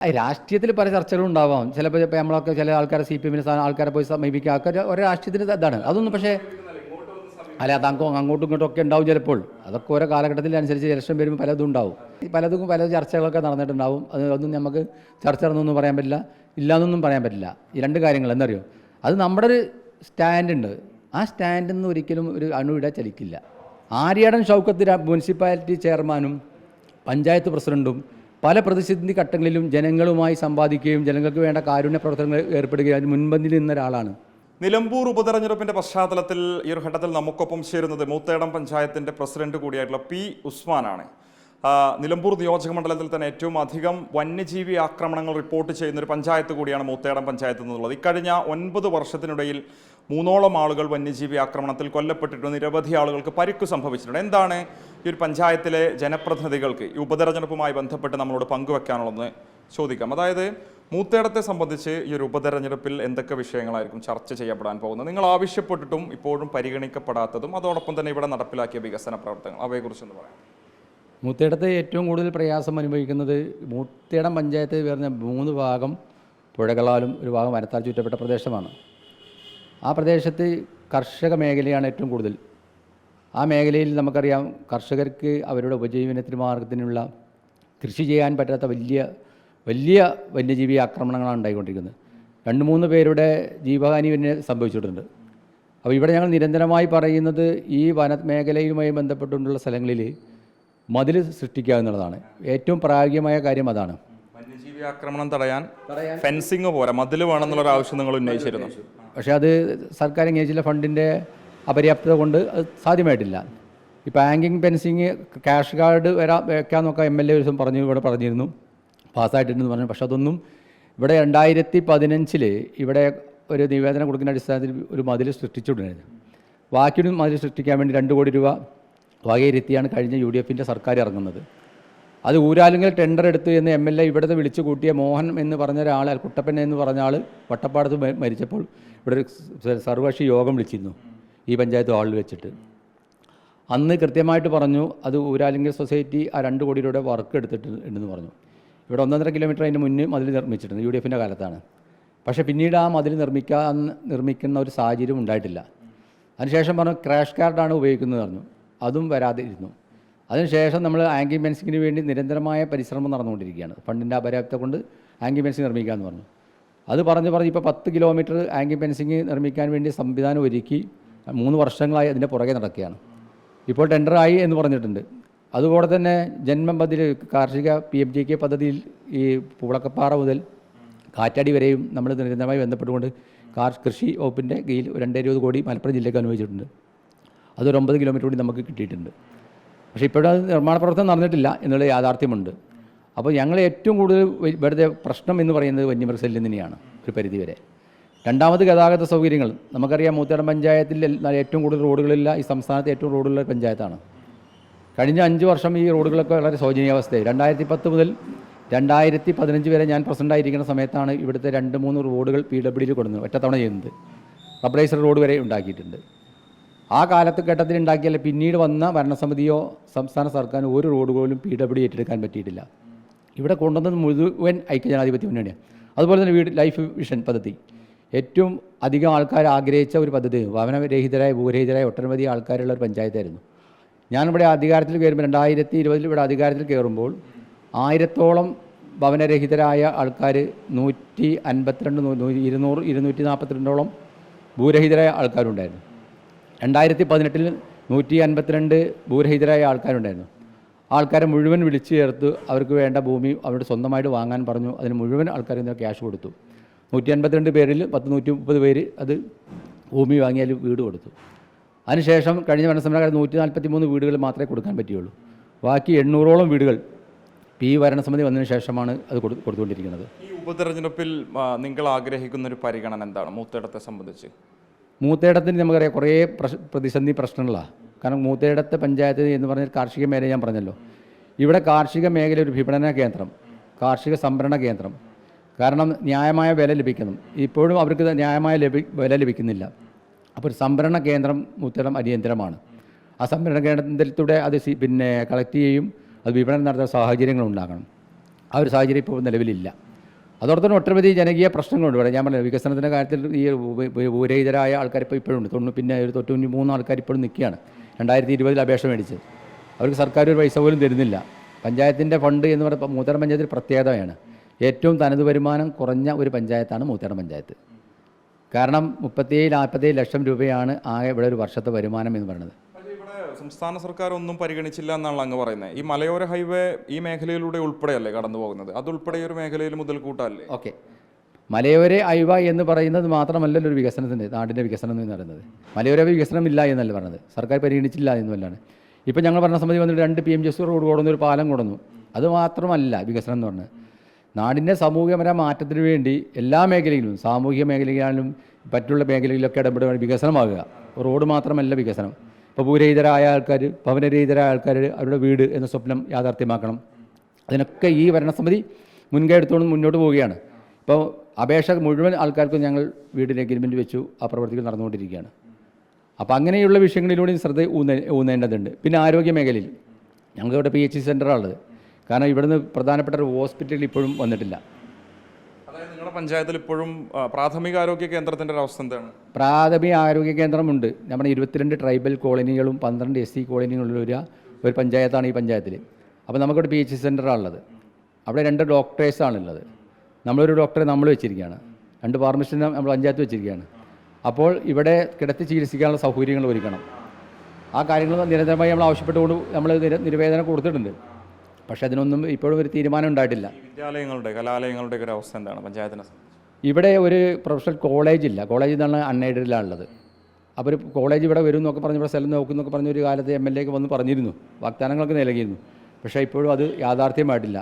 രാഷ്ട്രീയത്തിൽ പല ചർച്ചകളും ഉണ്ടാവാം. ചിലപ്പോൾ നമ്മളൊക്കെ ചില ആൾക്കാരെ CPM ആൾക്കാരെ പോയി സമീപിക്കുക, ആൾക്കാർ ഓരോ രാഷ്ട്രീയത്തിന് ഇതാണ്. അതൊന്നും പക്ഷേ അല്ല, അത് അങ്ങോട്ടും ഇങ്ങോട്ടും ഒക്കെ ഉണ്ടാവും ചിലപ്പോൾ. അതൊക്കെ ഓരോ കാലഘട്ടത്തിനനുസരിച്ച് ഇലക്ഷൻ വരുമ്പോൾ പലതും ഉണ്ടാവും. പല ചർച്ചകളൊക്കെ നടന്നിട്ടുണ്ടാവും. അതൊന്നും നമുക്ക് ചർച്ച നടന്നൊന്നും പറയാൻ പറ്റില്ല, ഇല്ലയെന്നൊന്നും പറയാൻ പറ്റില്ല. ഈ രണ്ട് കാര്യങ്ങൾ എന്നറിയോ, അത് നമ്മുടെ ഒരു സ്റ്റാൻഡുണ്ട്. ആ സ്റ്റാൻഡിൽ നിന്ന് ഒരിക്കലും ഒരു അണുവിട ചലിക്കില്ല. ആര്യാടൻ ഷൗക്കത്ത് മുനിസിപ്പാലിറ്റി ചെയർമാനും പഞ്ചായത്ത് പ്രസിഡൻറ്റും പല പ്രതിസന്ധി ഘട്ടങ്ങളിലും ജനങ്ങളുമായി സംവാദിക്കുകയും ജനങ്ങൾക്ക് വേണ്ട കാരുണ്യ പ്രവർത്തനങ്ങൾ ഏർപ്പെടുകയും അതിന് മുൻപന്തിയിൽ നിന്ന ഒരാളാണ്. നിലമ്പൂർ ഉപതെരഞ്ഞെടുപ്പിന്റെ പശ്ചാത്തലത്തിൽ ഈ ഒരു ഘട്ടത്തിൽ നമുക്കൊപ്പം ചേരുന്നത് മൂത്തേടം പഞ്ചായത്തിന്റെ പ്രസിഡന്റ് കൂടിയായിട്ടുള്ള P. ഉസ്മാനാണ്. നിലമ്പൂർ നിയോജക മണ്ഡലത്തിൽ തന്നെ ഏറ്റവും അധികം വന്യജീവി ആക്രമണങ്ങൾ റിപ്പോർട്ട് ചെയ്യുന്ന ഒരു പഞ്ചായത്ത് കൂടിയാണ് മൂത്തേടം പഞ്ചായത്ത് എന്നുള്ളത്. ഇക്കഴിഞ്ഞ 9 വർഷത്തിനിടയിൽ 3ഓളം ആളുകൾ വന്യജീവി ആക്രമണത്തിൽ കൊല്ലപ്പെട്ടിട്ടുണ്ട്, നിരവധി ആളുകൾക്ക് പരിക്ക് സംഭവിച്ചിട്ടുണ്ട്. എന്താണ് ഈ ഒരു പഞ്ചായത്തിലെ ജനപ്രതിനിധികൾക്ക് ഈ ഉപതെരഞ്ഞെടുപ്പുമായി ബന്ധപ്പെട്ട് നമ്മളോട് പങ്കുവെക്കാനുള്ളതെന്ന് ചോദിക്കാം. അതായത് മൂത്തേടത്തെ സംബന്ധിച്ച് ഈ ഒരു ഉപതെരഞ്ഞെടുപ്പിൽ എന്തൊക്കെ വിഷയങ്ങളായിരിക്കും ചർച്ച ചെയ്യപ്പെടാൻ പോകുന്നത്, നിങ്ങൾ ആവശ്യപ്പെട്ടിട്ടും ഇപ്പോഴും പരിഗണിക്കപ്പെടാത്തതും അതോടൊപ്പം തന്നെ ഇവിടെ നടപ്പിലാക്കിയ വികസന പ്രവർത്തനങ്ങൾ, അവയെക്കുറിച്ചൊന്ന് പറയാം. മൂത്തേടത്ത് ഏറ്റവും കൂടുതൽ പ്രയാസം അനുഭവിക്കുന്നത് മൂത്തേടം പഞ്ചായത്ത് വരുന്ന 3 ഭാഗം പുഴകളാലും ഒരു ഭാഗം വനത്താൽ ചുറ്റപ്പെട്ട പ്രദേശമാണ്. ആ പ്രദേശത്ത് കർഷക മേഖലയാണ് ഏറ്റവും കൂടുതൽ. ആ മേഖലയിൽ നമുക്കറിയാം, കർഷകർക്ക് അവരുടെ ഉപജീവനത്തിന് മാർഗത്തിനുള്ള കൃഷി ചെയ്യാൻ പറ്റാത്ത വലിയ വന്യജീവി ആക്രമണങ്ങളാണ് ഉണ്ടായിക്കൊണ്ടിരിക്കുന്നത്. 2-3 പേരുടെ ജീവഹാനി പിന്നെ സംഭവിച്ചിട്ടുണ്ട്. അപ്പോൾ ഇവിടെ ഞങ്ങൾ നിരന്തരമായി പറയുന്നത് ഈ വനമേഖലയുമായി ബന്ധപ്പെട്ടുള്ള സ്ഥലങ്ങളിൽ മതിൽ സൃഷ്ടിക്കുക എന്നുള്ളതാണ്. ഏറ്റവും പ്രായോഗികമായ കാര്യം അതാണ്. വന്യജീവി ആക്രമണം തടയാൻ ഫെൻസിങ് പോരാ, മതിൽ വേണമെന്നുള്ളൊരു ആവശ്യം നിങ്ങൾ ഉന്നയിച്ചിരുന്നു. പക്ഷേ അത് സർക്കാർ അംഗീകരിച്ചില്ല. ഫണ്ടിൻ്റെ അപര്യാപ്തത കൊണ്ട് അത് സാധ്യമായിട്ടില്ല. ഇപ്പോൾ ഹാങ്കിങ് ഫെൻസിങ് ക്യാഷ് കാർഡ് വെക്കാൻ നോക്കാം MLA ഒരു ദിവസം ഇവിടെ പറഞ്ഞിരുന്നു, പാസ്സായിട്ടുണ്ടെന്ന് പറഞ്ഞു. പക്ഷെ അതൊന്നും ഇവിടെ 2015 ഇവിടെ ഒരു നിവേദനം കൊടുക്കുന്ന അടിസ്ഥാനത്തിൽ ഒരു മതിൽ സൃഷ്ടിച്ചിട്ടുണ്ടായിരുന്നു. ബാക്കിയൊരു മതിൽ സൃഷ്ടിക്കാൻ വേണ്ടി 2 കോടി രൂപ വകയിരുത്തിയാണ് കഴിഞ്ഞ UDFൻ്റെ സർക്കാർ ഇറങ്ങുന്നത്. അത് ഊരാലുങ്കൽ ടെൻഡർ എടുത്തു എന്ന് MLA ഇവിടുത്തെ വിളിച്ചു കൂട്ടിയ മോഹൻ എന്ന് പറഞ്ഞ ഒരാൾ, കുട്ടപ്പൻ എന്ന് പറഞ്ഞ ആൾ വട്ടപ്പാടത്ത് മരിച്ചപ്പോൾ ഇവിടെ ഒരു സർവകക്ഷി യോഗം വിളിച്ചിരുന്നു ഈ പഞ്ചായത്ത് ഹാളിൽ വെച്ചിട്ട്. അന്ന് കൃത്യമായിട്ട് പറഞ്ഞു അത് ഊരാലുങ്കൽ സൊസൈറ്റി ആ 2 കോടി രൂപയുടെ വർക്ക് എടുത്തിട്ടുണ്ടെന്ന് പറഞ്ഞു. ഇവിടെ 1.5 കിലോമീറ്റർ അതിന് മുന്നേ മതിൽ നിർമ്മിച്ചിട്ടുണ്ട്, UDFൻ്റെ കാലത്താണ്. പക്ഷേ പിന്നീട് ആ മതിൽ നിർമ്മിക്കുന്ന ഒരു സാഹചര്യം ഉണ്ടായിട്ടില്ല. അതിനുശേഷം പറഞ്ഞു ക്രാഷ് കാർഡാണ് ഉപയോഗിക്കുന്നത് പറഞ്ഞു, അതും വരാതെ ഇരുന്നു. അതിനുശേഷം നമ്മൾ ഹാങ്കിങ് ഫെൻസിങ്ങിന് വേണ്ടി നിരന്തരമായ പരിശ്രമം നടന്നുകൊണ്ടിരിക്കുകയാണ്. ഫണ്ടിൻ്റെ അപര്യാപ്തത കൊണ്ട് ഹാങ്കിങ് ഫെൻസിങ് നിർമ്മിക്കാമെന്ന് പറഞ്ഞു. അത് പറഞ്ഞ് ഇപ്പോൾ 10 കിലോമീറ്റർ ഹാങ്കിങ് ഫെൻസിങ് നിർമ്മിക്കാൻ വേണ്ടി സംവിധാനം ഒരുക്കി 3 വർഷങ്ങളായി അതിൻ്റെ പുറകെ നടക്കുകയാണ്. ഇപ്പോൾ ടെൻഡറായി എന്ന് പറഞ്ഞിട്ടുണ്ട്. അതുപോലെ തന്നെ ജന്മം പദ്ധതി കാർഷിക PMGK പദ്ധതിയിൽ ഈ പൂളക്കപ്പാറ മുതൽ കാറ്റാടി വരെയും നമ്മൾ നിരന്തരമായി ബന്ധപ്പെട്ടുകൊണ്ട് കൃഷി വകുപ്പിൻ്റെ കീഴിൽ 220 കോടി മലപ്പുറം ജില്ലയ്ക്ക് അനുവദിച്ചിട്ടുണ്ട്. അതൊരു 9 കിലോമീറ്റർ കൂടി നമുക്ക് കിട്ടിയിട്ടുണ്ട്. പക്ഷേ ഇപ്പോഴും അത് നിർമ്മാണ പ്രവർത്തനം നടന്നിട്ടില്ല എന്നുള്ള യാഥാർത്ഥ്യമുണ്ട്. അപ്പോൾ ഞങ്ങൾ ഏറ്റവും കൂടുതൽ ഇവിടുത്തെ പ്രശ്നം എന്ന് പറയുന്നത് വന്യമൃഗശല്യം തന്നെയാണ് ഒരു പരിധിവരെ. രണ്ടാമത് ഗതാഗത സൗകര്യങ്ങൾ. നമുക്കറിയാം മൂത്തേടം പഞ്ചായത്തിൽ ഏറ്റവും കൂടുതൽ റോഡുകളില്ല, ഈ സംസ്ഥാനത്ത് ഏറ്റവും റോഡുള്ള പഞ്ചായത്താണ്. കഴിഞ്ഞ 5 വർഷം ഈ റോഡുകളൊക്കെ വളരെ ശോചനീയാവസ്ഥയായി. 2010 മുതൽ 2015 വരെ ഞാൻ പ്രസിഡൻ്റായിരിക്കുന്ന സമയത്താണ് ഇവിടുത്തെ 2-3 റോഡുകൾ PWDയിൽ കൊടുക്കുന്നത്, ഒറ്റത്തവണ ചെയ്യുന്നത്. റബ്ബറൈസർ റോഡ് വരെ ഉണ്ടാക്കിയിട്ടുണ്ട്. ആ കാലഘട്ടത്തിൽ ഉണ്ടാക്കിയാൽ പിന്നീട് വന്ന ഭരണസമിതിയോ സംസ്ഥാന സർക്കാരിനോ ഒരു റോഡ് പോലും PWD ഏറ്റെടുക്കാൻ പറ്റിയിട്ടില്ല. ഇവിടെ കൊണ്ടുവന്നത് മുഴുവൻ ഐക്യജനാധിപത്യ മുന്നണിയാണ്. അതുപോലെ തന്നെ ലൈഫ് മിഷൻ പദ്ധതി ഏറ്റവും അധികം ആൾക്കാർ ആഗ്രഹിച്ച ഒരു പദ്ധതി. ഭവനരഹിതരായ ഭൂരഹിതരായ ഒട്ടനവധി ആൾക്കാരുള്ള ഒരു പഞ്ചായത്തായിരുന്നു. ഞാനിവിടെ അധികാരത്തിൽ കയറുമ്പോൾ 2020 ഇവിടെ അധികാരത്തിൽ കയറുമ്പോൾ 1000ഓളം ഭവനരഹിതരായ ആൾക്കാർ 152, 200, 242ഓളം ഭൂരഹിതരായ ആൾക്കാരുണ്ടായിരുന്നു. 2018 152 ഭൂരഹിതരായ ആൾക്കാരുണ്ടായിരുന്നു. ആൾക്കാരെ മുഴുവൻ വിളിച്ചു ചേർത്ത് അവർക്ക് വേണ്ട ഭൂമി അവരുടെ സ്വന്തമായിട്ട് വാങ്ങാൻ പറഞ്ഞു. അതിന് മുഴുവൻ ആൾക്കാരും ക്യാഷ് കൊടുത്തു. 152 പേരിൽ 130 പേര് അത് ഭൂമി വാങ്ങിയാൽ വീട് കൊടുത്തു. അതിനുശേഷം കഴിഞ്ഞ ഭരണസമിതിക്കാർ 143 വീടുകൾ മാത്രമേ കൊടുക്കാൻ പറ്റുകയുള്ളൂ. ബാക്കി 800ഓളം വീടുകൾ ഈ ഭരണസമിതി വന്നതിന് ശേഷമാണ് അത് കൊടുത്തുകൊണ്ടിരിക്കുന്നത്. ഈ ഉപതെരഞ്ഞെടുപ്പിൽ നിങ്ങൾ ആഗ്രഹിക്കുന്ന ഒരു പരിഗണന എന്താണ് മൂത്തേടത്തെ സംബന്ധിച്ച്? മൂത്തേടത്തിന് നമുക്കറിയാം കുറേ പ്രതിസന്ധി പ്രശ്നങ്ങളാണ്. കാരണം മൂത്തേടത്തെ പഞ്ചായത്ത് എന്ന് പറഞ്ഞാൽ കാർഷിക മേഖല ഞാൻ പറഞ്ഞല്ലോ. ഇവിടെ കാർഷിക മേഖല ഒരു വിപണന കേന്ദ്രം, കാർഷിക സംഭരണ കേന്ദ്രം. കാരണം ന്യായമായ വില ലഭിക്കണം. ഇപ്പോഴും അവർക്ക് ന്യായമായ വില ലഭിക്കുന്നില്ല. അപ്പോൾ ഒരു സംഭരണ കേന്ദ്രം മൂത്തേടം അടിയന്തരമാണ്. ആ സംഭരണ കേന്ദ്രത്തിലൂടെ അത് കളക്ട് ചെയ്യും, അത് വിപണനം നടത്തുന്ന സാഹചര്യങ്ങൾ ഉണ്ടാകണം. ആ ഒരു സാഹചര്യം ഇപ്പോൾ നിലവിലില്ല. അതോടെ തന്നെ ഒട്ടനവധി ജനകീയ പ്രശ്നങ്ങളുണ്ട് ഇവിടെ. ഞാൻ പറഞ്ഞത് വികസനത്തിൻ്റെ കാര്യത്തിൽ ഈ ഭൂരഹിതരായ ആൾക്കാർ ഇപ്പോൾ ഇപ്പോഴും ഉണ്ട്. പിന്നെ ഒരു 93 ആൾക്കാർ ഇപ്പോഴും നിൽക്കുകയാണ്. 2020 അപേക്ഷ മേടിച്ച് അവർക്ക് സർക്കാർ ഒരു പൈസ പോലും തരുന്നില്ല. പഞ്ചായത്തിൻ്റെ ഫണ്ട് എന്ന് പറയുമ്പോൾ മൂത്തേടം പഞ്ചായത്തിൽ പ്രത്യേകതയാണ്. ഏറ്റവും തനത് വരുമാനം കുറഞ്ഞ ഒരു പഞ്ചായത്താണ് മൂത്തേടം പഞ്ചായത്ത്. കാരണം 37-47 ലക്ഷം രൂപയാണ് ആകെ ഇവിടെ ഒരു വർഷത്തെ വരുമാനം എന്ന് പറയുന്നത്. ഇവിടെ സംസ്ഥാന സർക്കാർ ഒന്നും പരിഗണിച്ചില്ല എന്നാണ് അങ്ങ് പറയുന്നത്. ഈ മലയോര ഹൈവേ ഈ മേഖലയിലൂടെ ഉൾപ്പെടെയല്ലേ കടന്നു പോകുന്നത്? അതുൾപ്പെടെ ഈ ഒരു മേഖലയിൽ മുതൽക്കൂട്ടല്ലേ? ഓക്കെ, മലയോര ഹൈവേ എന്ന് പറയുന്നത് മാത്രമല്ലല്ലോ ഒരു വികസനത്തിൻ്റെ നാടിൻ്റെ വികസനം എന്ന് പറയുന്നത്. മലയോര വികസനമില്ല എന്നല്ല പറഞ്ഞത്, സർക്കാർ പരിഗണിച്ചില്ല എന്നുമല്ലാണ്. ഇപ്പം ഞങ്ങൾ ഭരണസമിതി വന്നിട്ട് 2 PMGS റോഡ് കൊടുന്നു, ഒരു പാലം കൊടുന്നു. അത് മാത്രമല്ല വികസനം എന്ന് പറഞ്ഞത്. നാടിൻ്റെ സാമൂഹികപരമായ മാറ്റത്തിന് വേണ്ടി എല്ലാ മേഖലയിലും, സാമൂഹിക മേഖലയിലും മറ്റുള്ള മേഖലയിലൊക്കെ ഇടപെടുക, വികസനമാകുക. റോഡ് മാത്രമല്ല വികസനം. ഇപ്പോൾ ഭൂരഹിതരായ ആൾക്കാർ, ഭവനരഹിതരായ ആൾക്കാർ അവരുടെ വീട് എന്ന സ്വപ്നം യാഥാർത്ഥ്യമാക്കണം. അതിനൊക്കെ ഈ ഭരണസമിതി മുൻകൈ എടുത്തുകൊണ്ട് മുന്നോട്ട് പോവുകയാണ്. ഇപ്പോൾ അപേക്ഷ മുഴുവൻ ആൾക്കാർക്കും ഞങ്ങൾ വീടിന് എഗ്രിമെൻറ്റ് വെച്ചു. ആ പ്രവർത്തികൾ നടന്നുകൊണ്ടിരിക്കുകയാണ്. അപ്പോൾ അങ്ങനെയുള്ള വിഷയങ്ങളിലൂടെ ശ്രദ്ധ ഊന്നേണ്ടതുണ്ട്. പിന്നെ ആരോഗ്യ മേഖലയിൽ ഞങ്ങൾക്കിവിടെ PHC സെൻ്ററാണുള്ളത്. കാരണം ഇവിടുന്ന് പ്രധാനപ്പെട്ട ഒരു ഹോസ്പിറ്റൽ ഇപ്പോഴും വന്നിട്ടില്ല. അതായത് നിങ്ങളുടെ പഞ്ചായത്തിൽ ഇപ്പോഴും പ്രാഥമിക ആരോഗ്യ കേന്ദ്രത്തിൻ്റെ ഒരു അവസ്ഥ എന്താണ്? പ്രാഥമിക ആരോഗ്യ കേന്ദ്രമുണ്ട്. നമ്മുടെ 22 ട്രൈബൽ കോളനികളും 12 SC കോളനികളുള്ള ഒരു പഞ്ചായത്താണ് ഈ പഞ്ചായത്തിൽ. അപ്പോൾ നമുക്കിവിടെ PHC സെൻ്ററാണുള്ളത്. അവിടെ 2 ഡോക്ടേഴ്സാണുള്ളത്. നമ്മളൊരു ഡോക്ടറെ നമ്മൾ വെച്ചിരിക്കുകയാണ്. 2 ഫാർമസിസ്റ്റിനെ നമ്മൾ പഞ്ചായത്ത് വെച്ചിരിക്കുകയാണ്. അപ്പോൾ ഇവിടെ കിടത്തി ചികിത്സിക്കാനുള്ള സൗകര്യങ്ങൾ ഒരുക്കണം. ആ കാര്യങ്ങൾ നിരന്തരമായി നമ്മൾ ആവശ്യപ്പെട്ടുകൊണ്ട് നമ്മൾ നിവേദനം കൊടുത്തിട്ടുണ്ട്. പക്ഷേ അതിനൊന്നും ഇപ്പോഴും ഒരു തീരുമാനം ഉണ്ടായിട്ടില്ല. വിദ്യാലയങ്ങളുടെ കലാലയങ്ങളുടെ ഒരു അവസ്ഥ എന്താണ് പഞ്ചായത്തിനെ? ഇവിടെ ഒരു പ്രൊഫഷണൽ കോളേജില്ല. കോളേജ് എന്നാണ് അൺഎയ്ഡഡിലാണുള്ളത്. അപ്പോൾ ഒരു കോളേജ് ഇവിടെ വരും എന്നൊക്കെ പറഞ്ഞ് ഇവിടെ സ്ഥലം നോക്കുന്നൊക്കെ പറഞ്ഞ ഒരു കാലത്ത് MLA ഒക്കെ വന്ന് പറഞ്ഞിരുന്നു, വാഗ്ദാനങ്ങളൊക്കെ നൽകിയിരുന്നു. പക്ഷേ ഇപ്പോഴും അത് യാഥാർത്ഥ്യമായിട്ടില്ല.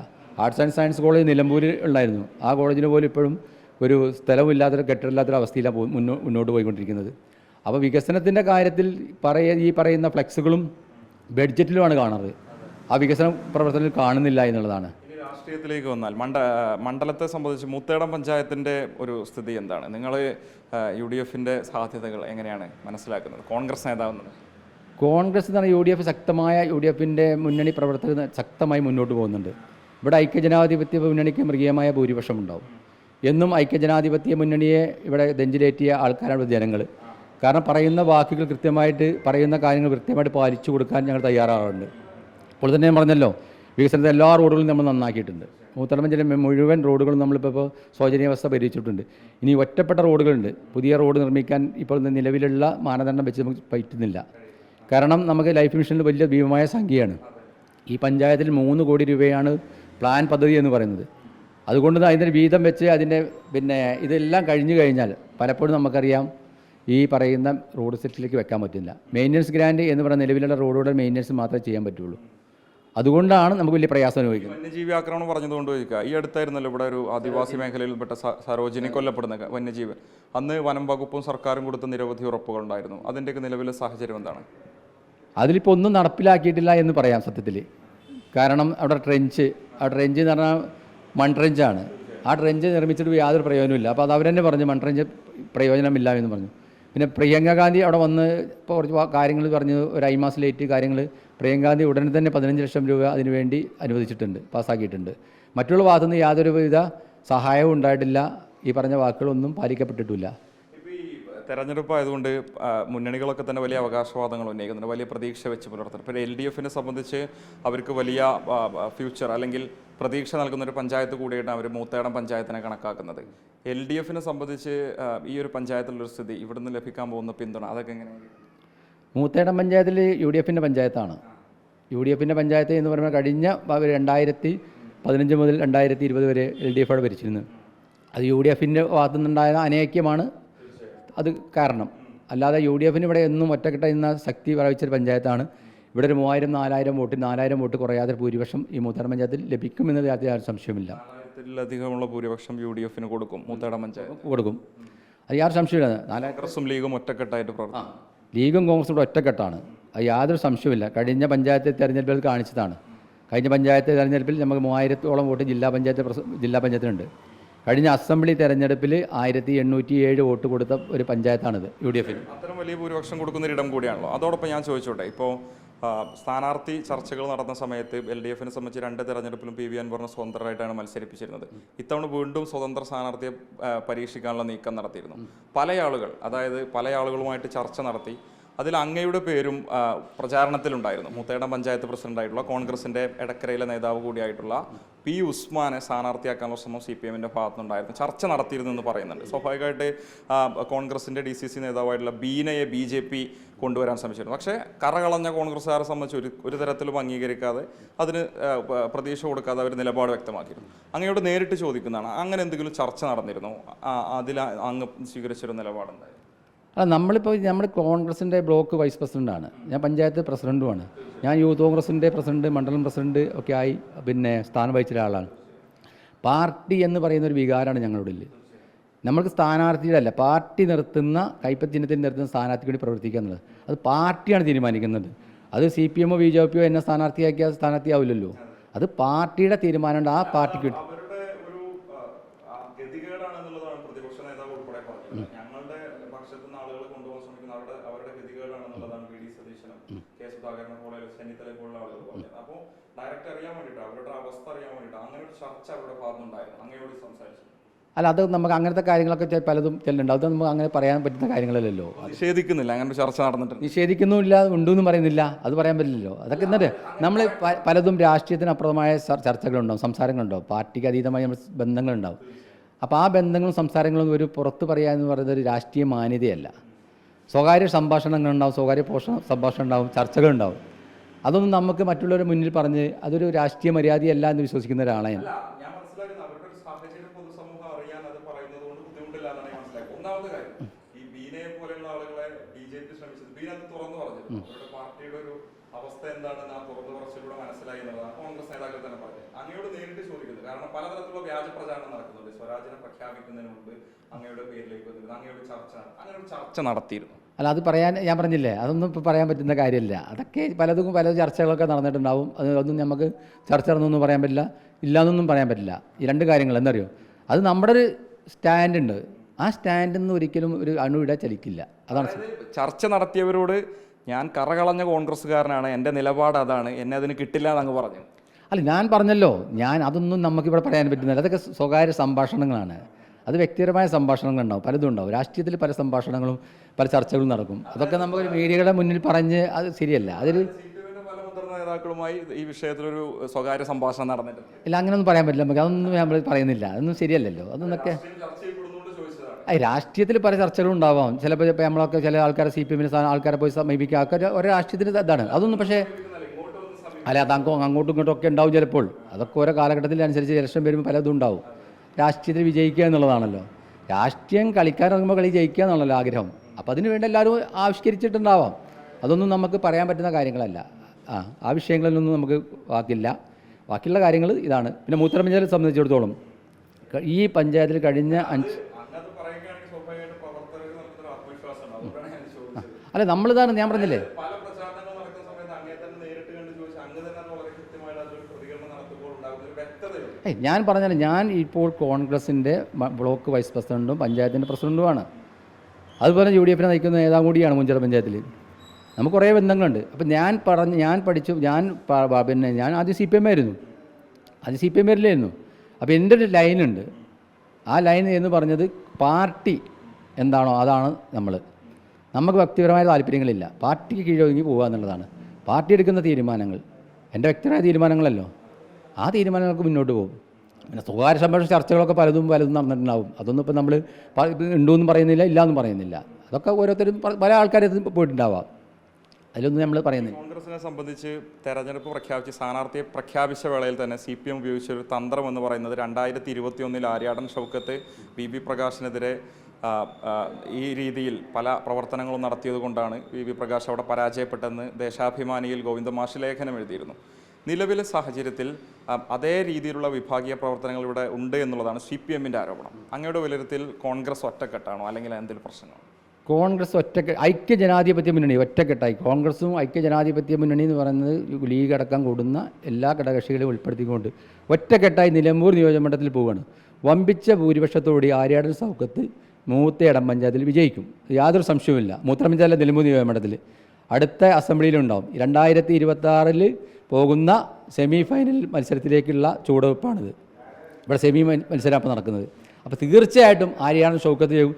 ആർട്സ് ആൻഡ് സയൻസ് കോളേജ് നിലമ്പൂരിൽ ഉണ്ടായിരുന്നു. ആ കോളേജിന് പോലും ഇപ്പോഴും ഒരു സ്ഥലമില്ലാത്തൊരു കെട്ടിടമില്ലാത്തൊരു അവസ്ഥയിലാണ് മുന്നോട്ട് പോയിക്കൊണ്ടിരിക്കുന്നത്. അപ്പോൾ വികസനത്തിൻ്റെ കാര്യത്തിൽ ഈ പറയുന്ന ഫ്ലെക്സുകളും ബഡ്ജറ്റിലുമാണ് കാണുന്നത്. ആ വികസന പ്രവർത്തനത്തിൽ കാണുന്നില്ല എന്നുള്ളതാണ്. രാഷ്ട്രീയത്തിലേക്ക് വന്നാൽ മണ്ഡലത്തെ സംബന്ധിച്ച് മൂത്തേടം പഞ്ചായത്തിൻ്റെ ഒരു സ്ഥിതി എന്താണ്? നിങ്ങൾ UDFൻ്റെ സാധ്യതകൾ എങ്ങനെയാണ് മനസ്സിലാക്കുന്നത്? കോൺഗ്രസ് നേതാവെന്നത് കോൺഗ്രസ് എന്ന് പറഞ്ഞാൽ UDFൻ്റെ മുന്നണി പ്രവർത്തകർ ശക്തമായി മുന്നോട്ട് പോകുന്നുണ്ട്. ഇവിടെ ഐക്യജനാധിപത്യ മുന്നണിക്ക് മൃഗീയമായ ഭൂരിപക്ഷം ഉണ്ടാവും. എന്നും ഐക്യജനാധിപത്യ മുന്നണിയെ ഇവിടെ നെഞ്ചിലേറ്റിയ ആൾക്കാരാണ് ജനങ്ങൾ. കാരണം പറയുന്ന വാക്കുകൾ കൃത്യമായിട്ട്, പറയുന്ന കാര്യങ്ങൾ കൃത്യമായിട്ട് പാലിച്ചു കൊടുക്കാൻ ഞങ്ങൾ തയ്യാറാറുണ്ട്. അപ്പോൾ തന്നെ ഞാൻ പറഞ്ഞല്ലോ, വികസനത്തെ എല്ലാ റോഡുകളും നമ്മൾ നന്നാക്കിയിട്ടുണ്ട്. മൂത്തേടം പഞ്ചായത്തിലെ മുഴുവൻ റോഡുകളും നമ്മളിപ്പോൾ ശോചനീയാവസ്ഥ പരിഹരിച്ചിട്ടുണ്ട്. ഇനി ഒറ്റപ്പെട്ട റോഡുകളുണ്ട്. പുതിയ റോഡ് നിർമ്മിക്കാൻ ഇപ്പോൾ നിലവിലുള്ള മാനദണ്ഡം വെച്ച് നമുക്ക് പറ്റുന്നില്ല. കാരണം നമുക്ക് ലൈഫ് മിഷനിൽ വലിയ ഭീമമായ സംഖ്യയാണ്. ഈ പഞ്ചായത്തിൽ 3 കോടി രൂപയാണ് പ്ലാൻ പദ്ധതി എന്ന് പറയുന്നത്. അതുകൊണ്ട് അതിൻ്റെ വീതം വെച്ച് പിന്നെ ഇതെല്ലാം കഴിഞ്ഞു കഴിഞ്ഞാൽ പലപ്പോഴും നമുക്കറിയാം ഈ പറയുന്ന റോഡ് സെറ്റിലേക്ക് വെക്കാൻ പറ്റില്ല. മെയിൻ്റനൻസ് ഗ്രാൻഡ് എന്ന് പറയുന്ന നിലവിലുള്ള റോഡുകളുടെ മെയിൻ്റനൻസ് മാത്രമേ ചെയ്യാൻ പറ്റുള്ളൂ. അതുകൊണ്ടാണ് നമുക്ക് വലിയ പ്രയാസം അനുഭവിക്കുന്നത്. വന്യജീവി ആക്രമണം പറഞ്ഞതുകൊണ്ട് ചോദിക്കുക, ഈ അടുത്തായിരുന്നല്ലോ ഇവിടെ ഒരു ആദിവാസി മേഖലയിൽപ്പെട്ട സരോജിനി കൊല്ലപ്പെടുന്ന വന്യജീവി. അന്ന് വനം വകുപ്പും സർക്കാരും കൊടുത്ത നിരവധി ഉറപ്പുകൾ ഉണ്ടായിരുന്നു. അതിൻ്റെയൊക്കെ നിലവിലെ സാഹചര്യം എന്താണ്? അതിലിപ്പോൾ ഒന്നും നടപ്പിലാക്കിയിട്ടില്ല എന്ന് പറയാം സത്യത്തിൽ. കാരണം അവിടെ ട്രെഞ്ച് എന്ന് പറഞ്ഞാൽ മൺട്രെഞ്ചാണ്. ആ ട്രെഞ്ച് നിർമ്മിച്ചിട്ട് യാതൊരു പ്രയോജനമില്ല. അപ്പോൾ അത് അവരെന്നെ പറഞ്ഞു മൺട്രെഞ്ച് പ്രയോജനമില്ല എന്ന് പറഞ്ഞു. പിന്നെ പ്രിയങ്ക ഗാന്ധി അവിടെ വന്ന് ഇപ്പോൾ കുറച്ച് കാര്യങ്ങൾ പറഞ്ഞു, ഒരു ഐമാസ് ലേറ്റ് കാര്യങ്ങൾ. പ്രിയങ്ക ഗാന്ധി ഉടനെ തന്നെ 15 ലക്ഷം രൂപ അതിനുവേണ്ടി അനുവദിച്ചിട്ടുണ്ട്, പാസ്സാക്കിയിട്ടുണ്ട്. മറ്റുള്ള ഭാഗത്തുനിന്ന് യാതൊരുവിധ സഹായവും ഉണ്ടായിട്ടില്ല. ഈ പറഞ്ഞ വാക്കുകളൊന്നും പാലിക്കപ്പെട്ടിട്ടില്ല. തെരഞ്ഞെടുപ്പ് ആയതുകൊണ്ട് മുന്നണികളൊക്കെ തന്നെ വലിയ അവകാശവാദങ്ങൾ ഉന്നയിക്കുന്നുണ്ട്, വലിയ പ്രതീക്ഷ വെച്ച് പുലർത്തുന്നത്. ഇപ്പോൾ LDFനെ സംബന്ധിച്ച് അവർക്ക് വലിയ ഫ്യൂച്ചർ അല്ലെങ്കിൽ പ്രതീക്ഷ നൽകുന്ന ഒരു പഞ്ചായത്ത് കൂടിയിട്ടാണ് അവർ മൂത്തേടം പഞ്ചായത്തിനെ കണക്കാക്കുന്നത്. LDFനെ സംബന്ധിച്ച് ഈ ഒരു പഞ്ചായത്തിലൊരു സ്ഥിതി, ഇവിടുന്ന് ലഭിക്കാൻ പോകുന്ന പിന്തുണ, അതൊക്കെ എങ്ങനെയാണ്? മൂത്തേടം പഞ്ചായത്തിൽ UDFൻ്റെ പഞ്ചായത്താണ്. UDFൻ്റെ പഞ്ചായത്ത് എന്ന് പറയുമ്പോൾ കഴിഞ്ഞ 2015 മുതൽ 2020 വരെ LDF അവിടെ ഭരിച്ചിരുന്നു. അത് UDFൻ്റെ ഭാഗത്തുനിന്നുണ്ടായ അനൈക്യമാണ് അത് കാരണം. അല്ലാതെ UDFന് ഇവിടെ എന്നും ഒറ്റക്കെട്ട എന്ന ശക്തി പ്രാപിച്ചൊരു പഞ്ചായത്താണ്. ഇവിടെ ഒരു 3000-4000 വോട്ട് കുറയാതെ ഭൂരിപക്ഷം ഈ മൂത്തേടം പഞ്ചായത്തിൽ ലഭിക്കുമെന്നത് യാതൊരു സംശയമില്ല. 4000-ലധികമുള്ള ഭൂരിപക്ഷം UDFന് കൊടുക്കും, മൂത്തേടം പഞ്ചായത്ത് കൊടുക്കും. അത് യാതൊരു സംശയമില്ല. കോൺഗ്രസും ലീഗും ഒറ്റക്കെട്ടായിട്ട് പ്രവർത്തിക്കും. ലീഗും കോൺഗ്രസും കൂടെ ഒറ്റക്കെട്ടാണ്, അത് യാതൊരു സംശയമില്ല. കഴിഞ്ഞ പഞ്ചായത്ത് തെരഞ്ഞെടുപ്പിൽ കാണിച്ചതാണ്. കഴിഞ്ഞ പഞ്ചായത്ത് തെരഞ്ഞെടുപ്പിൽ നമുക്ക് 3000-ഓളം വോട്ട് ജില്ലാ പഞ്ചായത്തിനുണ്ട്. കഴിഞ്ഞ അസംബ്ലി തെരഞ്ഞെടുപ്പിൽ 1807 വോട്ട് കൊടുത്ത ഒരു പഞ്ചായത്താണിത് UDFന്. അത്തരം വലിയ ഭൂരിപക്ഷം കൊടുക്കുന്ന ഒരിടം കൂടിയാണല്ലോ. അതോടൊപ്പം ഞാൻ ചോദിച്ചോട്ടെ, ഇപ്പോൾ സ്ഥാനാർത്ഥി ചർച്ചകൾ നടന്ന സമയത്ത് LDF-നെ സംബന്ധിച്ച് 2 തെരഞ്ഞെടുപ്പിലും PV അൻവറിനെ സ്വതന്ത്രമായിട്ടാണ് മത്സരിപ്പിച്ചിരുന്നത്. ഇത്തവണ വീണ്ടും സ്വതന്ത്ര സ്ഥാനാർത്ഥിയെ പരീക്ഷിക്കാനുള്ള നീക്കം നടത്തിയിരുന്നു. പല ആളുകളുമായിട്ട് ചർച്ച നടത്തി. അതിൽ അങ്ങയുടെ പേരും പ്രചാരണത്തിലുണ്ടായിരുന്നു. മുത്തേടം പഞ്ചായത്ത് പ്രസിഡന്റായിട്ടുള്ള കോൺഗ്രസിൻ്റെ എടക്കരയിലെ നേതാവ് കൂടിയായിട്ടുള്ള P. ഉസ്മാനെ സ്ഥാനാർത്ഥിയാക്കാനുള്ള ശ്രമം CPM-ന്റെ ഭാഗത്തുനിന്നുണ്ടായിരുന്നു. ചർച്ച നടത്തിയിരുന്നു എന്ന് പറയുന്നുണ്ട്. സ്വാഭാവികമായിട്ട് കോൺഗ്രസിൻ്റെ DCC നേതാവായിട്ടുള്ള ബീനയെ BJP കൊണ്ടുവരാൻ ശ്രമിച്ചിരുന്നു. പക്ഷേ കറകളഞ്ഞ കോൺഗ്രസ്സുകാരെ സംബന്ധിച്ച് ഒരു തരത്തിലും അംഗീകരിക്കാതെ അതിന് പ്രതീക്ഷ കൊടുക്കാതെ അവർ നിലപാട് വ്യക്തമാക്കിയിരുന്നു. അങ്ങയോട് നേരിട്ട് ചോദിക്കുന്നതാണ്, അങ്ങനെ എന്തെങ്കിലും ചർച്ച നടന്നിരുന്നു? അതിൽ അങ്ങ് സ്വീകരിച്ചൊരു നിലപാടുണ്ടായിരുന്നു? നമ്മളിപ്പോൾ നമ്മൾ കോൺഗ്രസിൻ്റെ ബ്ലോക്ക് വൈസ് പ്രസിഡൻ്റാണ്, ഞാൻ പഞ്ചായത്ത് പ്രസിഡൻറ്റുമാണ്, ഞാൻ യൂത്ത് കോൺഗ്രസിൻ്റെ പ്രസിഡന്റ്, മണ്ഡലം പ്രസിഡന്റ് ഒക്കെ ആയി സ്ഥാനം വഹിച്ച ഒരാളാണ്. പാർട്ടി എന്ന് പറയുന്ന ഒരു വികാരമാണ് ഞങ്ങളുടെ ഉള്ളിൽ. നമ്മൾക്ക് സ്ഥാനാർത്ഥിയുടെ അല്ല, പാർട്ടി നിർത്തുന്ന കൈപ്പത്തിനത്തിൽ നിർത്തുന്ന സ്ഥാനാർത്ഥിക്ക് വേണ്ടി പ്രവർത്തിക്കുക എന്നുള്ളത് അത് പാർട്ടിയാണ് തീരുമാനിക്കുന്നത്. അത് CPM-ഓ BJP-യോ എന്നെ സ്ഥാനാർത്ഥിയാക്കിയാൽ സ്ഥാനാർത്ഥിയാവില്ലല്ലോ. അത് പാർട്ടിയുടെ തീരുമാനമുണ്ട്. ആ പാർട്ടിക്ക് അല്ല, അത് നമുക്ക് അങ്ങനത്തെ കാര്യങ്ങളൊക്കെ പലതും ചെല്ലുണ്ട്. അത് നമുക്ക് അങ്ങനെ പറയാൻ പറ്റുന്ന കാര്യങ്ങളല്ലല്ലോ. നിഷേധിക്കുന്നില്ല, അങ്ങനെ ചർച്ച നടന്നിട്ടുണ്ട്. നിഷേധിക്കുന്നുമില്ല, ഉണ്ടെന്നും പറയുന്നില്ല, അത് പറയാൻ പറ്റില്ലല്ലോ. അതൊക്കെ എന്നിട്ട് നമ്മൾ പലതും രാഷ്ട്രീയത്തിന് അപ്രദമായ ചർച്ചകളുണ്ടാവും, സംസാരങ്ങളുണ്ടാവും, പാർട്ടിക്ക് അതീതമായ ബന്ധങ്ങളുണ്ടാവും. അപ്പോൾ ആ ബന്ധങ്ങളും സംസാരങ്ങളും ഒരു പുറത്ത് പറയുക എന്ന് പറയുന്നത് ഒരു രാഷ്ട്രീയ മാന്യതയല്ല. സ്വകാര്യ സംഭാഷണങ്ങളുണ്ടാവും, സ്വകാര്യ സംഭാഷണം ഉണ്ടാവും, ചർച്ചകളുണ്ടാവും. അതൊന്നും നമുക്ക് മറ്റുള്ളവരുടെ മുന്നിൽ പറഞ്ഞ് അതൊരു രാഷ്ട്രീയ മര്യാദയല്ല എന്ന് വിശ്വസിക്കുന്ന ഒരാളാണ് ഞാൻ. കാരണം പലതരത്തിലുള്ള വ്യാജ പ്രചാരണം നടക്കുന്നുണ്ട്. സ്വരാജിനെ പ്രഖ്യാപിക്കുന്നതിന് മുമ്പ് അങ്ങയുടെ പേരിലേക്ക് വന്നിരുന്നു, അങ്ങയുടെ ചർച്ച നടത്തിയിരുന്നു. അല്ല, അത് പറയാൻ ഞാൻ പറഞ്ഞില്ലേ, അതൊന്നും ഇപ്പോൾ പറയാൻ പറ്റുന്ന കാര്യമില്ല. അതൊക്കെ പല ചർച്ചകളൊക്കെ നടന്നിട്ടുണ്ടാവും. അതൊന്നും നമുക്ക് ചർച്ച നടന്നൊന്നും പറയാൻ പറ്റില്ല, ഇല്ലയെന്നൊന്നും പറയാൻ പറ്റില്ല. ഈ 2 കാര്യങ്ങൾ എന്നറിയോ, അത് നമ്മുടെ ഒരു സ്റ്റാൻഡുണ്ട്. ആ സ്റ്റാൻഡിൽ നിന്ന് ഒരിക്കലും ഒരു അണുവിട ചലിക്കില്ല. അതാണ് ചർച്ച നടത്തിയവരോട് ഞാൻ കറകളഞ്ഞ കോൺഗ്രസ്സുകാരനാണ്, എൻ്റെ നിലപാട് അതാണ്, എന്നെ അതിന് കിട്ടില്ല എന്നങ്ങ് പറഞ്ഞു. അല്ല, ഞാൻ പറഞ്ഞല്ലോ, അതൊന്നും നമുക്കിവിടെ പറയാൻ പറ്റുന്നില്ല. അതൊക്കെ സ്വകാര്യ സംഭാഷണങ്ങളാണ്. അത് വ്യക്തിപരമായ സംഭാഷണങ്ങളുണ്ടാവും, പലതും ഉണ്ടാവും. രാഷ്ട്രീയത്തിൽ പല സംഭാഷണങ്ങളും പല ചർച്ചകളും നടക്കും. അതൊക്കെ നമുക്ക് മീഡിയയുടെ മുന്നിൽ പറഞ്ഞ് അത് ശരിയല്ല. അതൊരു പല മുതിർന്ന നേതാക്കളുമായി ഈ വിഷയത്തിലൊരു സ്വകാര്യ സംഭാഷണം നടന്നിട്ടുണ്ട്. ഇല്ല, അങ്ങനെയൊന്നും പറയാൻ പറ്റില്ല നമുക്ക്. അതൊന്നും നമ്മൾ പറയുന്നില്ല, അതൊന്നും ശരിയല്ലല്ലോ. അതൊന്നൊക്കെ രാഷ്ട്രീയത്തിൽ പല ചർച്ചകളും ഉണ്ടാവാം. ചിലപ്പോൾ ഇപ്പോൾ നമ്മളൊക്കെ ചില ആൾക്കാരെ CPM-ന് ആൾക്കാരെ പോയി സമീപിക്കുക, ആൾക്കാർ ഓരോ രാഷ്ട്രീയത്തിന് ഇതാണ്. അതൊന്നും പക്ഷേ അല്ല, അത് അങ്ങോട്ടും ഇങ്ങോട്ടും ഒക്കെ ഉണ്ടാവും ചിലപ്പോൾ. അതൊക്കെ ഓരോ കാലഘട്ടത്തിനനുസരിച്ച് ഇലക്ഷൻ വരുമ്പോൾ പലതും ഉണ്ടാവും. രാഷ്ട്രീയത്തിൽ വിജയിക്കുക എന്നുള്ളതാണല്ലോ. രാഷ്ട്രീയം കളിക്കാനിറങ്ങുമ്പോൾ കളി ജയിക്കുക എന്നുള്ളല്ലോ ആഗ്രഹം. അപ്പോൾ അതിന് വേണ്ടി എല്ലാവരും ആവിഷ്കരിച്ചിട്ടുണ്ടാവാം. അതൊന്നും നമുക്ക് പറയാൻ പറ്റുന്ന കാര്യങ്ങളല്ല. ആ വിഷയങ്ങളിലൊന്നും നമുക്ക് ബാക്കിയുള്ള കാര്യങ്ങൾ ഇതാണ്. പിന്നെ മൂത്തറ പഞ്ചായത്തെ സംബന്ധിച്ചിടത്തോളം ഈ പഞ്ചായത്തിൽ കഴിഞ്ഞ 5 അല്ല, നമ്മളിതാണ് ഞാൻ പറഞ്ഞില്ലേ, ഞാൻ പറഞ്ഞാൽ ഞാൻ ഇപ്പോൾ കോൺഗ്രസിൻ്റെ ബ്ലോക്ക് വൈസ് പ്രസിഡൻറ്റും പഞ്ചായത്തിൻ്റെ പ്രസിഡൻറ്റുമാണ്. അതുപോലെ UDF-നെ നയിക്കുന്ന നേതാവ് കൂടിയാണ് മുഞ്ചിറ പഞ്ചായത്തിൽ. നമുക്ക് കുറേ ബന്ധങ്ങളുണ്ട്. അപ്പം ഞാൻ ആദ്യം CPM-ആയിരുന്നു. അപ്പോൾ എൻ്റെ ഒരു ലൈനുണ്ട്. ആ ലൈൻ എന്ന് പറഞ്ഞത് പാർട്ടി എന്താണോ അതാണ് നമുക്ക് വ്യക്തിപരമായ താല്പര്യങ്ങളില്ല. പാർട്ടിക്ക് കീഴൊതുങ്ങി പോകുക എന്നുള്ളതാണ്. പാർട്ടി എടുക്കുന്ന തീരുമാനങ്ങൾ എൻ്റെ വ്യക്തിപരമായ തീരുമാനങ്ങളല്ലോ. ആ തീരുമാനങ്ങൾക്ക് മുന്നോട്ട് പോകും. പിന്നെ സ്വകാര്യ സംഭാഷണ ചർച്ചകളൊക്കെ പലതും നടന്നിട്ടുണ്ടാവും. അതൊന്നും ഇപ്പോൾ നമ്മൾ ഉണ്ടെന്നും പറയുന്നില്ല, ഇല്ലയെന്നും പറയുന്നില്ല. അതൊക്കെ ഓരോരുത്തരും പല ആൾക്കാരും പോയിട്ടുണ്ടാവാം. അതിലൊന്നും നമ്മൾ പറയുന്നില്ല. കോൺഗ്രസിനെ സംബന്ധിച്ച് തെരഞ്ഞെടുപ്പ് സ്ഥാനാർത്ഥിയെ പ്രഖ്യാപിച്ച വേളയിൽ തന്നെ CPM ഉപയോഗിച്ചൊരു തന്ത്രം എന്ന് പറയുന്നത് 2021 ആര്യാടൻ ഷൗക്കത്ത് VB പ്രകാശിനെതിരെ ഈ രീതിയിൽ പല പ്രവർത്തനങ്ങളും നടത്തിയത് കൊണ്ടാണ് VB പ്രകാശ് അവിടെ പരാജയപ്പെട്ടെന്ന് ദേശാഭിമാനിയിൽ ഗോവിന്ദമാഷ് ലേഖനം എഴുതിയിരുന്നു. നിലവിലെ സാഹചര്യത്തിൽ അതേ രീതിയിലുള്ള വിഭാഗീയ പ്രവർത്തനങ്ങൾ ഇവിടെ ഉണ്ട് എന്നുള്ളതാണ് CPM-ന്റെ ആരോപണം. അങ്ങയുടെ വിലയിരുത്തൽ കോൺഗ്രസ് ഒറ്റക്കെട്ടാണോ, അല്ലെങ്കിൽ എന്തെങ്കിലും പ്രശ്നങ്ങളോ? കോൺഗ്രസ് ഐക്യജനാധിപത്യ മുന്നണി ഒറ്റക്കെട്ടായി. കോൺഗ്രസും ഐക്യജനാധിപത്യ മുന്നണി എന്ന് പറയുന്നത് ലീഗ് അടക്കം കൂടുന്ന എല്ലാ ഘടകകക്ഷികളെയും ഉൾപ്പെടുത്തിക്കൊണ്ട് ഒറ്റക്കെട്ടായി നിലമ്പൂർ നിയോജകമണ്ഡലത്തിൽ പോവുകയാണ്. വമ്പിച്ച ഭൂരിപക്ഷത്തോടെ ആര്യാടൻ ഷൗക്കത്ത് മൂത്തേടം പഞ്ചായത്തിൽ വിജയിക്കും, യാതൊരു സംശയവുമില്ല. മൂത്രപഞ്ചായത്തിലെ നിലമ്പൂർ നിയോജകമണ്ഡലത്തിൽ അടുത്ത അസംബ്ലിയിലുണ്ടാവും. 2026 പോകുന്ന സെമി ഫൈനൽ മത്സരത്തിലേക്കുള്ള ചുവടുവെപ്പാണിത്. ഇവിടെ സെമി മത്സരം അപ്പോൾ നടക്കുന്നത്. അപ്പോൾ തീർച്ചയായിട്ടും ആര്യാടൻ ഷൗക്കത്ത് ചെയ്യും.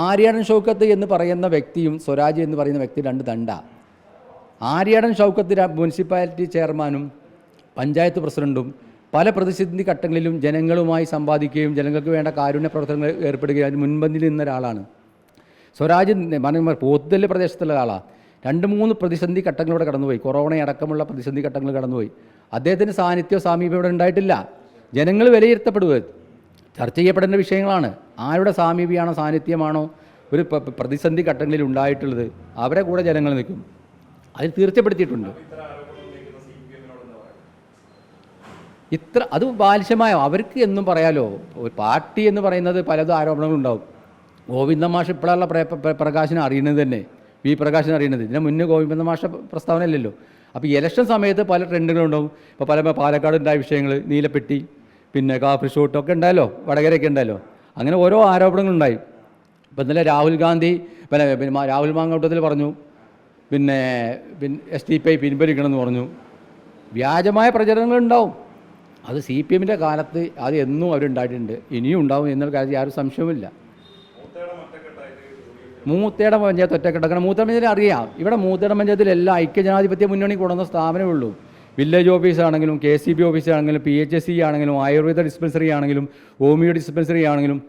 ആര്യാടൻ ഷൗക്കത്ത് എന്ന് പറയുന്ന വ്യക്തിയും സ്വരാജ് എന്ന് പറയുന്ന വ്യക്തി രണ്ട് ദണ്ട. ആര്യാടൻ ഷൗക്കത്ത് മുനിസിപ്പാലിറ്റി ചെയർമാനും പഞ്ചായത്ത് പ്രസിഡൻറ്റും പല പ്രതിസന്ധി ഘട്ടങ്ങളിലും ജനങ്ങളുമായി സമ്പാദിക്കുകയും ജനങ്ങൾക്ക് വേണ്ട കാരുണ്യ പ്രവർത്തനങ്ങൾ ഏർപ്പെടുകയും അതിന് മുൻപന്തിയിൽ നിന്ന ഒരാളാണ്. സ്വരാജ് പോത്തുതല്ല് പ്രദേശത്തുള്ള ആളാണ്. 2-3 പ്രതിസന്ധി ഘട്ടങ്ങളിലൂടെ കടന്നുപോയി. കൊറോണ അടക്കമുള്ള പ്രതിസന്ധി ഘട്ടങ്ങൾ കടന്നുപോയി. അദ്ദേഹത്തിൻ്റെ സാന്നിധ്യമോ സാമീപ്യം ഇവിടെ ഉണ്ടായിട്ടില്ല. ജനങ്ങൾ വിലയിരുത്തപ്പെടുക, ചർച്ച ചെയ്യപ്പെടേണ്ട വിഷയങ്ങളാണ്. ആരുടെ സാമീപ്യമാണോ സാന്നിധ്യമാണോ ഒരു പ്രതിസന്ധി ഘട്ടങ്ങളിൽ ഉണ്ടായിട്ടുള്ളത്, അവരെ കൂടെ ജനങ്ങൾ നിൽക്കും. അതിൽ തീർച്ചപ്പെടുത്തിയിട്ടുണ്ട്. അത് ബാലിശമായ അവർക്ക് എന്നും പറയാലോ. ഒരു പാർട്ടി എന്ന് പറയുന്നത് പലതും ആരോപണങ്ങളുണ്ടാവും. ഗോവിന്ദ മാഷ് ഇപ്പോഴുള്ള പ്രകാശനം അറിയുന്നത് തന്നെ, വി പ്രകാശനം അറിയുന്നത്. ഇതിന് മുന്നേ ഗോവിന്ദ മാഷ പ്രസ്താവന അല്ലല്ലോ. അപ്പോൾ ഇലക്ഷൻ സമയത്ത് പല ട്രെൻഡുകളുണ്ടാവും. ഇപ്പോൾ പാലക്കാട് ഉണ്ടായ വിഷയങ്ങൾ, നീലപ്പെട്ടി, പിന്നെ കാഫി ഷൂട്ടൊക്കെ ഉണ്ടായല്ലോ, വടകരയൊക്കെ ഉണ്ടായല്ലോ. അങ്ങനെ ഓരോ ആരോപണങ്ങളുണ്ടായി. ഇപ്പം ഇന്നലെ രാഹുൽ ഗാന്ധി രാഹുൽ മാങ്കോട്ടത്തിൽ പറഞ്ഞു പിന്നെ SDPI പിൻവലിക്കണമെന്ന് പറഞ്ഞു. വ്യാജമായ പ്രചരണങ്ങളുണ്ടാവും. അത് CPM-ൻ്റെ കാലത്ത് അത് എന്നും അവരുണ്ടായിട്ടുണ്ട്, ഇനിയും ഉണ്ടാവും എന്നുള്ള കാര്യത്തിൽ യാതൊരു സംശയവുമില്ല. മൂത്തേടം പഞ്ചായത്ത് ഒറ്റക്കെട്ടക്കണം. മൂത്തേടം പഞ്ചായത്തിൽ അറിയാം. ഇവിടെ മൂത്തേടം പഞ്ചായത്തിൽ എല്ലാ ഐക്യജനാധിപത്യ മുന്നണി കൊണ്ടുവന്ന സ്ഥാപനമേ ഉള്ളൂ. വില്ലേജ് ഓഫീസാണെങ്കിലും KCB ഓഫീസാണെങ്കിലും PHSE ആണെങ്കിലും ആയുർവേദ ഡിസ്പെൻസറി ആണെങ്കിലും ഹോമിയോ ഡിസ്പെൻസറി ആണെങ്കിലും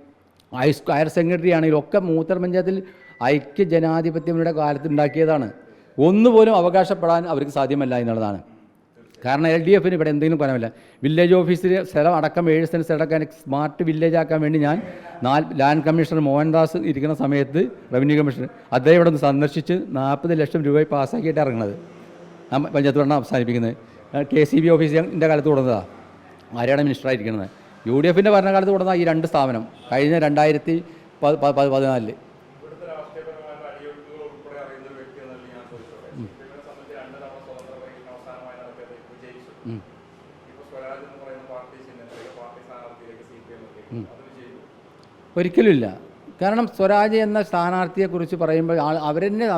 ഹയർ സെക്കൻഡറി ആണെങ്കിലും ഒക്കെ മൂത്തേടം പഞ്ചായത്തിൽ ഐക്യജനാധിപത്യ മുന്നണിയുടെ കാലത്ത് ഉണ്ടാക്കിയതാണ്. ഒന്നുപോലും അവകാശപ്പെടാൻ അവർക്ക് സാധ്യമല്ല എന്നുള്ളതാണ്. കാരണം LDFന് ഇവിടെ എന്തെങ്കിലും പറയാനില്ല. വില്ലേജ് ഓഫീസിൽ സ്ഥലം അടക്കം 7 സെൻറ്റ് സ്ഥലം സ്മാർട്ട് വില്ലേജ് ആക്കാൻ വേണ്ടി ഞാൻ ലാൻഡ് കമ്മീഷണർ മോഹൻദാസ് ഇരിക്കുന്ന സമയത്ത് റവന്യൂ കമ്മീഷണർ അദ്ദേഹം ഇവിടെ നിന്ന് സന്ദർശിച്ച് 40 ലക്ഷം രൂപ പാസ്സാക്കിയിട്ട് ഇറങ്ങുന്നത്. പഞ്ചായത്ത് ഭരണം അവസാനിപ്പിക്കുന്നത്. KCB ഓഫീസിൻ്റെ കാലത്ത് കൊടുത്തതാണ്, ആര്യാടൻ മിനിസ്റ്ററായിരിക്കുന്നത്. UDFൻ്റെ ഭരണകാലത്ത് കൊടുത്ത ഈ 2 സ്ഥാപനം കഴിഞ്ഞ 2014. ഒരിക്കലുമില്ല. കാരണം സ്വരാജ് എന്ന സ്ഥാനാർത്ഥിയെക്കുറിച്ച് പറയുമ്പോൾ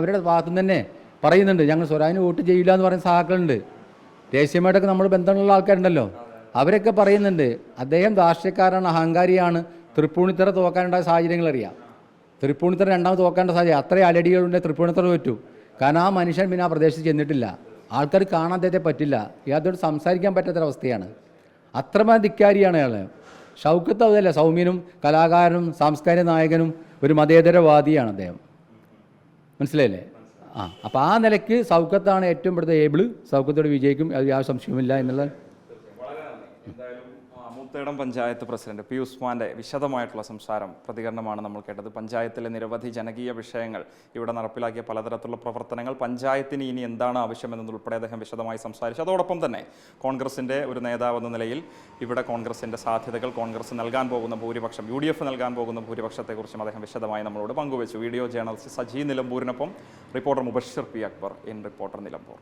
അവരുടെ ഭാഗത്തുനിന്ന് തന്നെ പറയുന്നുണ്ട്, ഞങ്ങൾ സ്വരാജിന് വോട്ട് ചെയ്യില്ല എന്ന് പറയുന്ന സഹാക്കളുണ്ട്. ദേശീയമായിട്ടൊക്കെ നമ്മൾ ബന്ധമുള്ള ആൾക്കാരുണ്ടല്ലോ, അവരൊക്കെ പറയുന്നുണ്ട് അദ്ദേഹം രാഷ്ട്രീയക്കാരാണ്, അഹങ്കാരിയാണ്. തൃപ്പൂണിത്തറ തോക്കാനുണ്ടായ സാഹചര്യങ്ങൾ അറിയാം. തൃപ്പൂണിത്തറ 2ാമത് തോക്കേണ്ട സാഹചര്യം അത്രയും അലടികളുണ്ടെങ്കിൽ തൃപ്പൂണിത്തറ പറ്റൂ. കാരണം ആ മനുഷ്യൻ പിന്നെ ആ പ്രദേശത്ത് ചെന്നിട്ടില്ല. ആൾക്കാർ കാണാൻ അദ്ദേഹത്തെ പറ്റില്ല. യാതൊരു സംസാരിക്കാൻ പറ്റാത്തൊരവസ്ഥയാണ്. അത്രമാത്രം ധിക്കാരിയാണ് അയാൾ. ഷൗക്കത്ത് അതല്ല, സൗമ്യനും കലാകാരനും സാംസ്കാരിക നായകനും ഒരു മതേതരവാദിയാണ് അദ്ദേഹം. മനസ്സിലായില്ലേ? അപ്പോൾ ആ നിലയ്ക്ക് ഷൗക്കത്താണ് ഏറ്റവും കൂടുതൽ ഏബിള്. ഷൗക്കത്തോട് വിജയിക്കും, അത് യാതൊരു സംശയവുമില്ല എന്നുള്ള. Moothedam panchayat president P. ഉസ്മാന്റെ വിശദമായിട്ടുള്ള പ്രതികരണമാണ് നമ്മൾ കേട്ടത്. പഞ്ചായത്തിലെ നിരവധി ജനകീയ വിഷയങ്ങൾ, ഇവിടെ നടപ്പിലാക്കിയ പലതരത്തിലുള്ള പ്രവർത്തനങ്ങൾ, പഞ്ചായത്തിന് ഇനി എന്താണ് ആവശ്യമെന്നതുൾപ്പെടെ അദ്ദേഹം വിശദമായി സംസാരിച്ചു. അതോടൊപ്പം തന്നെ കോൺഗ്രസിൻ്റെ ഒരു നേതാവെന്ന നിലയിൽ ഇവിടെ കോൺഗ്രസിൻ്റെ സാധ്യതകൾ, കോൺഗ്രസ് നൽകാൻ പോകുന്ന ഭൂരിപക്ഷം, UDF നൽകാൻ പോകുന്ന ഭൂരിപക്ഷത്തെക്കുറിച്ചും അദ്ദേഹം വിശദമായി നമ്മളോട് പങ്കുവച്ചു. വീഡിയോ ജേർണലിസ്റ്റ് സജി നിലമ്പൂരിനൊപ്പം reporter Mubashir P. Akbar in reporter Nilambur.